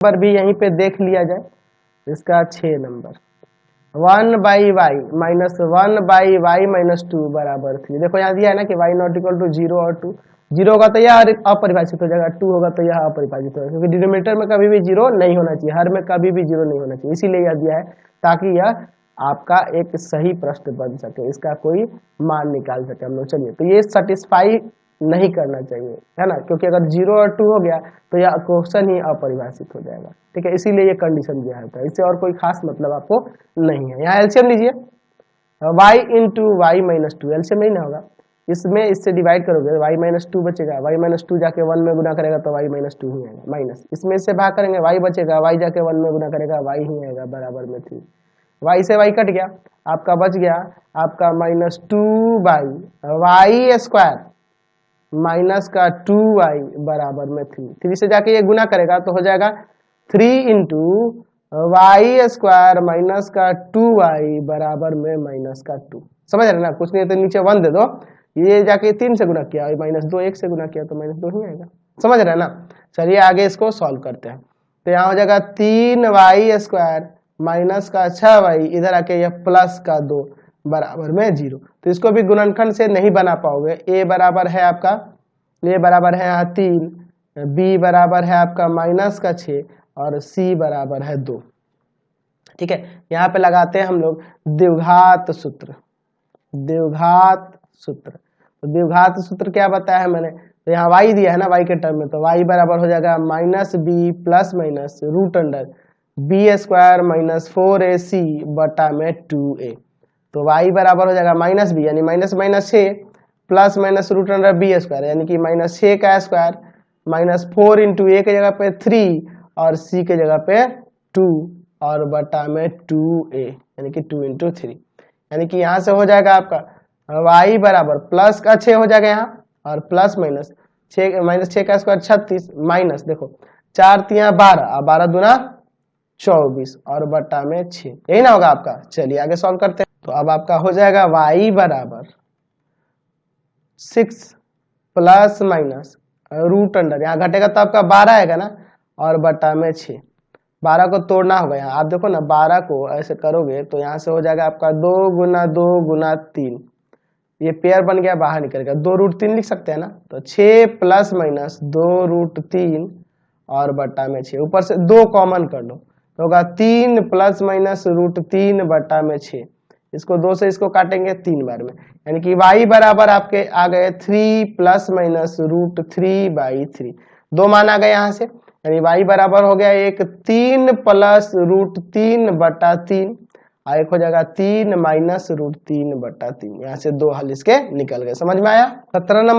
Number भी यहीं पे देख लिया जाए, इसका 6 number 1/y minus 1/y minus 2 बराबर 3। देखो यहाँ दिया है ना कि y नॉट इक्वल टू 0 और 2, 0 होगा तो यह अपरिभाषित हो जाएगा, 2 होगा तो यह अपरिभाषित होगा, क्योंकि डिनोमिनेटर में कभी भी 0 नहीं होना चाहिए, हर में कभी भी 0 नहीं होना चाहिए, इसीलिए यह दिया है ताकि यह आपका एक सही प्रश्न बन सके, इसका कोई मान निकाल सके हम लोग। चलिए, तो ये सेटिस्फाई नहीं करना चाहिए, है ना, क्योंकि अगर 0 और 2 हो गया तो यह क्वेश्चन ही अपरिभाषित हो जाएगा। ठीक है, इसीलिए ये कंडीशन दिया होता है, इससे और कोई खास मतलब आपको नहीं है। यहाँ एलसीएम लीजिए, y into y minus 2, LCM नहीं ना होगा, इसमें इससे डिवाइड करोगे y माइनस 2 बचेगा, y माइनस 2 जाके 1 में गुना करेगा तो y माइनस 2 ही आएगा, माइनस इसमें से भाग करेंगे y बचेगा, y जाके 1 में गुना करेगा y ही आएगा, बराबर में 3, y से y कट गया, आपका बच गया आपका माइनस 2/y स्क्वायर माइनस का 2y बराबर में 3 से जाके ये गुना करेगा तो हो जाएगा 3 इंटू वाई स्क्वायर माइनस का 2y बराबर में माइनस का 2। समझ रहे ना, कुछ नहीं तो नीचे 1 दे दो, ये जाके 3 से गुना किया, माइनस 2 1 से गुना किया तो माइनस 2 ही आएगा। समझ रहे ना, चलिए आगे इसको सॉल्व करते हैं। तो यहाँ हो जाएगा 3y स्क्वायर माइनस का 6y, इधर आके यह प्लस का 2 बराबर में 0। तो इसको भी गुणनखंड से नहीं बना पाओगे। a बराबर है आपका, a बराबर है यहाँ 3, b बराबर है आपका माइनस का 6 और c बराबर है 2। ठीक है, यहाँ पे लगाते हैं हम लोग द्विघात सूत्र। द्विघात सूत्र, तो द्विघात सूत्र क्या बताया है मैंने, तो यहाँ y दिया है ना, y के टर्म में, तो y बराबर हो जाएगा minus b plus minus root under b square minus 4ac बटा में 2a। तो y बराबर हो जाएगा माइनस बी यानी minus minus 6 plus minus root under b square यानी कि माइनस 6 का स्क्वायर माइनस 4 इंटू ए के जगह पे 3 और c के जगह पे 2 और बटा में 2a यानी कि 2 इंटू 3, यानी कि यहाँ से हो जाएगा आपका y बराबर प्लस का 6 हो जाएगा यहाँ और प्लस माइनस 6 माइनस 6 का स्क्वायर 36 माइनस देखो 4 3 12 और 12 दूना 24 और बटा में 6, यही ना होगा आपका। चलिए आगे सॉल्व करते हैं। तो अब आपका हो जाएगा y बराबर 6 प्लस माइनस रूट अंडर, यहाँ घटेगा तो आपका 12 आएगा ना और बटा में 6, 12 को तोड़ना होगा। यहाँ आप देखो ना 12 को ऐसे करोगे तो यहाँ से हो जाएगा आपका 2 गुना 2 गुना 3, ये पेयर बन गया, बाहर निकलेगा 2 रूट 3 लिख सकते हैं ना, तो 6 प्लस माइनस 2 रूट 3 और बटा में 6, ऊपर से 2 कॉमन कर लो तो होगा 3 प्लस माइनस रूट 3 बटा में 6, इसको 2 से इसको काटेंगे 3 बार में, यानी कि y बराबर आपके आ गए 3 प्लस माइनस रूट 3/3, 2 मान आ गए यहाँ से, यानी y बराबर हो गया एक 3 प्लस रूट 3 बटा 3 और एक हो जाएगा 3 माइनस रूट 3 बटा 3, यहाँ से 2 हल इसके निकल गए। समझ में आया? 17 नंबर